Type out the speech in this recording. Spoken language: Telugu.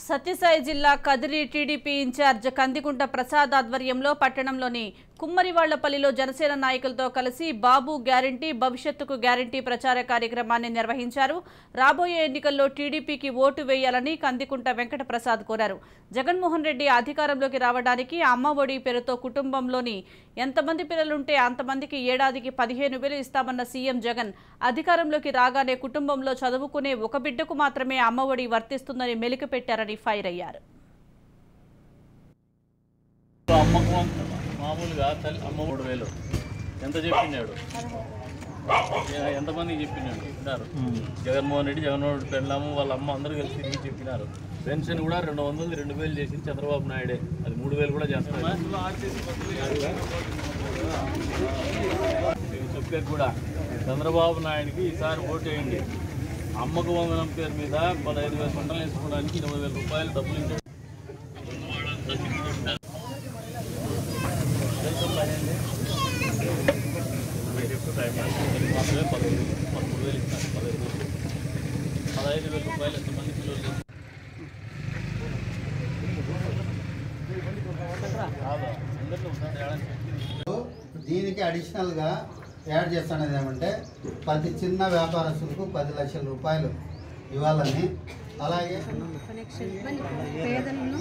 సత్యసాయి జిల్లా కదిరి టీడీపీ ఇన్ఛార్జ్ కందికుంట ప్రసాద్ ఆధ్వర్యంలో పట్టణంలోని కుమ్మరివాళ్లపల్లిలో జనసేన నాయకులతో కలిసి బాబు గ్యారంటీ భవిష్యత్తుకు గ్యారంటీ ప్రచార కార్యక్రమాన్ని నిర్వహించారు. రాబోయే ఎన్నికల్లో టీడీపీకి ఓటు వేయాలని కందికుంట వెంకట ప్రసాద్ కోరారు. జగన్మోహన్ రెడ్డి అధికారంలోకి రావడానికి అమ్మ ఒడి పేరుతో కుటుంబంలోని ఎంతమంది పిల్లలుంటే అంతమందికి ఏడాదికి 15,000 ఇస్తామన్న సీఎం జగన్ అధికారంలోకి రాగానే కుటుంబంలో చదువుకునే ఒక బిడ్డకు మాత్రమే అమ్మ ఒడి వర్తిస్తుందని మెలికపెట్టారని ఫైర్ అయ్యారు. మామూలుగా అమ్మ 3,000 ఎంత చెప్పినాడు, ఎంతమందికి చెప్పినారు. జగన్మోహన్ రెడ్డి పెళ్ళాము వాళ్ళ అమ్మ అందరూ కలిసి తిరిగి చెప్పినారు. పెన్షన్ కూడా 200 2,000 చేసింది చంద్రబాబు నాయుడే, అది 3,000 కూడా చేస్తారు. చెప్పే కూడా చంద్రబాబు నాయుడికి ఈసారి ఓటేయండి. అమ్మకు వందనం పేరు మీద 15,000 పంటలు వేసుకోవడానికి 20,000 రూపాయలు డబ్బులు ఇచ్చాడు. మాత్రమే 13,000 ఇస్తారు. 15,000 రూపాయలు ఎంతమంది పిల్లలు దీనికి అడిషనల్గా యాడ్ చేస్తున్నది ఏమంటే ప్రతి చిన్న వ్యాపారస్తులకు 10 లక్షల రూపాయలు ఇవ్వాలని, అలాగే పేదలను